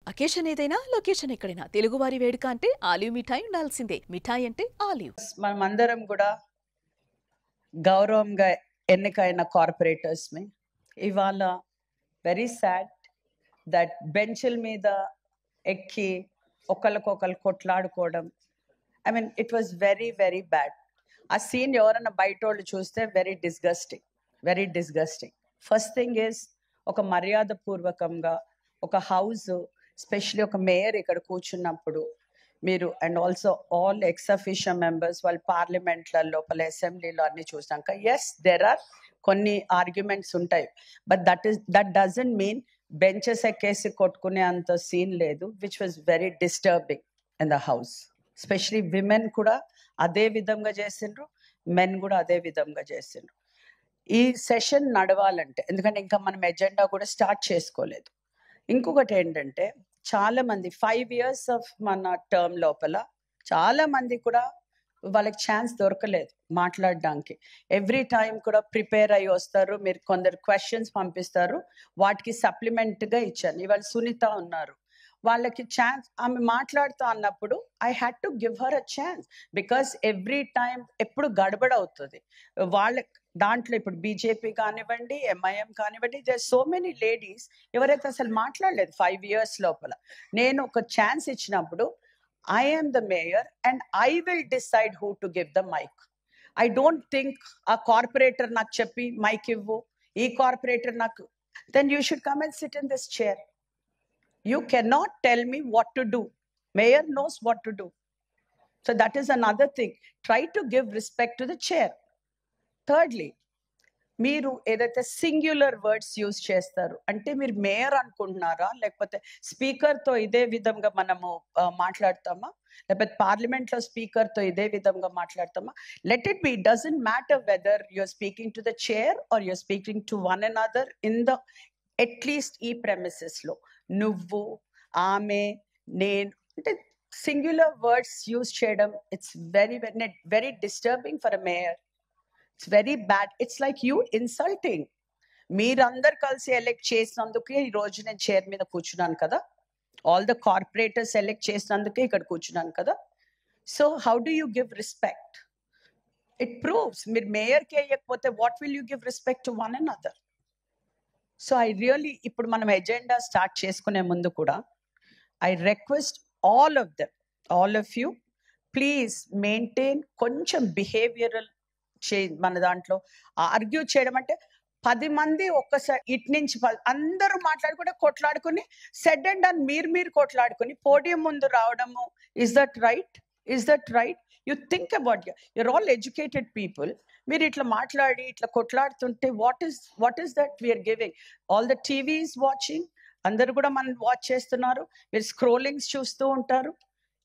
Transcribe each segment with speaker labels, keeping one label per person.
Speaker 1: Occasion ఏదైనా location ఎక్కడైనా తెలుగువారి వేడుక అంటే ఆలివ్ మిఠాయి ఉండాల్సిందే. మిఠాయి అంటే ఆలివ్.
Speaker 2: మనమందరం కూడా గౌరవంగా ఎన్నికైన కార్పొరేటర్స్ని ఇవాళ వెరీ సాడ్ దట్ బెంచ్ల మీద ఎక్కి ఒకరికొకరు కొట్లాడుకోవడం. I mean it was very very bad. ఆ సీన్ ఎవరైనా బయట వాళ్ళు చూస్తే very disgusting. First thing is ఒక మర్యాద పూర్వకంగా ఒక హౌస్, స్పెషలీ ఒక మేయర్ ఇక్కడ కూర్చున్నప్పుడు మీరు and also all ex officio members వాళ్ళు పార్లమెంట్ల లోపల అసెంబ్లీలో అన్ని చూసాక ఎస్ దెర్ ఆర్ కొన్ని ఆర్గ్యుమెంట్స్ ఉంటాయి, but that doesn't mean benches ఎక్కేసి కొట్టుకునే అంత సీన్ లేదు, which was very disturbing in the house. Especially women కూడా అదే విధంగా చేసిండ్రు, మెన్ కూడా అదే విధంగా చేసిండ్రు. ఈ సెషన్ నడవాలంటే, ఎందుకంటే ఇంకా మనం ఎజెండా కూడా స్టార్ట్ చేసుకోలేదు. ఇంకొకటి ఏంటంటే చాలా మంది 5 years ఆఫ్ మన టర్మ్ లోపల చాలా మంది కూడా వాళ్ళకి ఛాన్స్ దొరకలేదు మాట్లాడడానికి. ఎవ్రీ టైం కూడా ప్రిపేర్ అయ్యి వస్తారు, మీరు కొందరు క్వశ్చన్స్ పంపిస్తారు, వాటికి సప్లిమెంట్గా ఇచ్చాను. ఇవాళ సునీత ఉన్నారు, వాళ్ళకి ఛాన్స్ ఆమె మాట్లాడుతూ అన్నప్పుడు I had to give her a chance, because every time ఎప్పుడు గడబడ అవుతుంది వాళ్ళ దాంట్లో. ఇప్పుడు బీజేపీ కానివ్వండి, ఎంఐఎం కానివ్వండి, దేర్ సో మెనీ లేడీస్ ఎవరైతే అసలు మాట్లాడలేదు 5 years లోపల. నేను ఒక ఛాన్స్ ఇచ్చినప్పుడు I am the mayor and I will decide who to give the mic. I don't think a corporator నాకు చెప్పి మైక్ ఇవ్వు, ఈ కార్పొరేటర్ నాకు, then you should come and sit in this chair. You cannot tell me what to do. Mayor knows what to do. So that is another thing. Try to give respect to the chair. Thirdly, మీరు ఏదైతే singular words use చేస్తారు అంటే మీరు mayor అనుకుంటున్నారా, లేకపోతే స్పీకర్తో ఇదే విధంగా మనము మాట్లాడతామా, లేకపోతే పార్లమెంట్లో స్పీకర్తో ఇదే విధంగా మాట్లాడతామా? Let it be, doesn't matter whether you're speaking to the chair or you're speaking to one another in the at least ఈ ప్రెమిసెస్లో. నువ్వు, ఆమె, నేను అంటే సింగ్యులర్ వర్డ్స్ యూజ్ చేయడం it's very very very disturbing for a mayor. It's very bad. It's like you insulting. మీరందరు కలిసి elect చేసినందుకే ఈ రోజు నేను చైర్ మీద కూర్చున్నాను కదా, ఆల్ ద కార్పొరేటర్స్ ఎలెక్ట్ చేసినందుకే ఇక్కడ కూర్చున్నాను కదా. So how do you give respect? It proves మీరు మేయర్కి వేయకపోతే what will you give respect to one and other? So I really ఇప్పుడు మనం ఎజెండా స్టార్ట్ చేసుకునే ముందు కూడా I request all of you please maintain కొంచెం బిహేవియరల్ చేంజ్. మన దాంట్లో ఆర్గ్యూ చేయడం అంటే 10 మంది ఒక్కసారి ఇటు నుంచి అందరూ మాట్లాడుకుంటే కొట్లాడుకుని సెడ్ అండ్ డన్ మీరు కొట్లాడుకుని పోడియం ముందు రావడము. Is that right? You think about your all educated people. మీరు ఇట్లా మాట్లాడి ఇట్లా కొట్లాడుతుంటే what is that we're giving? All the TVs watching, అందరు కూడా మనం వాచ్ చేస్తున్నారు, మీరు స్క్రోలింగ్స్ చూస్తూ ఉంటారు.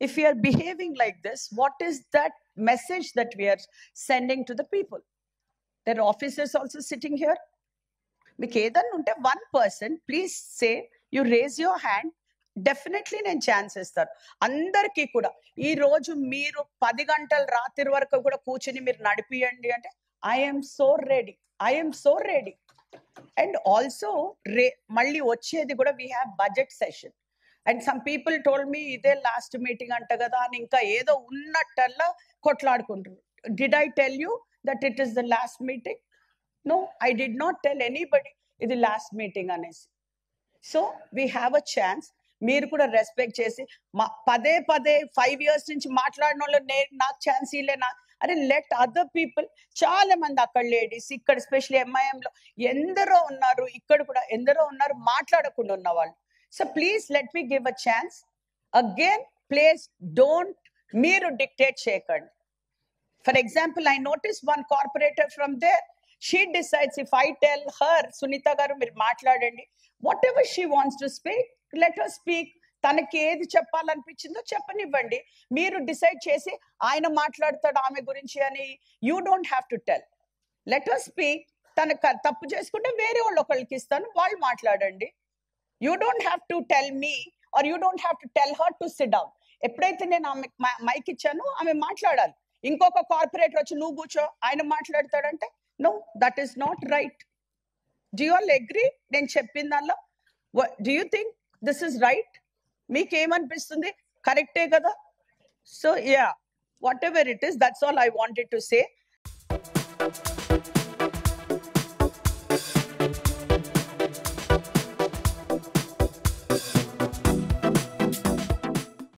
Speaker 2: If we are behaving like this, what is that message that we are sending to the people? There are officers also sitting here. మీకు ఏదన్నా ఉంటే one person, please say, you raise your hand, definitely నేను chance ఇస్తాను అందరికీ కూడా. ఈ రోజు మీరు 10 గంటలు రాత్రి వరకు కూడా కూర్చుని మీరు నడిపియండి అంటే I'm so ready. And also మళ్ళీ వచ్చేది కూడా we have budget session. And some people told me ఇదే లాస్ట్ మీటింగ్ అంట కదా అని ఇంకా ఏదో ఉన్నట్టల్లా కొట్లాడుకుంటారు. Did I tell you that it is the last meeting? No, I did not tell anybody ఇది లాస్ట్ మీటింగ్ అనేసి. So we have a chance. మీరు కూడా రెస్పెక్ట్ చేసి పదే 5 years నుంచి మాట్లాడిన వాళ్ళు నాకు ఛాన్స్ ఇలేనా అరే లెట్ అదర్ పీపుల్. చాలా మంది అక్కడ లేడీస్, ఇక్కడ స్పెషల్లీ ఎంఐఎంలో ఎందరో ఉన్నారు, ఇక్కడ కూడా ఎందరో ఉన్నారు మాట్లాడకుండా ఉన్న వాళ్ళు. So please let me give a chance. Again, please don't మీరు dictate చేయకండి. For example, I noticed one corporator from there. She decides if I tell her, Sunita garu మీరు మాట్లాడండి, whatever she wants to speak, let her speak. తనకి ఏది చెప్పాలనిపించిందో చెప్పనివ్వండి. మీరు decide చేసి ఆయన మాట్లాడతాడు ఆమె గురించి అని you don't have to tell. Let her speak. తనకు తప్పు చేసుకుంటే వేరే వాళ్ళు ఒకళ్ళకి ఇస్తాను, వాళ్ళు మాట్లాడండి. You don't have to tell me or you don't have to tell her to sit down. ఎప్పుడైతే నేను ఆమె మైక్ ఇచ్చానో ఆమె మాట్లాడాలి. ఇంకొక కార్పొరేటర్ వచ్చి నువ్వు కూర్చో ఆయన మాట్లాడతాడంటే no, that is not right. Do you all agree నేను చెప్పిన దానిలో? Do you think this is right? మీకేమనిపిస్తుంది? కరెక్టే కదా? So yeah, whatever it is, that's all I wanted to say.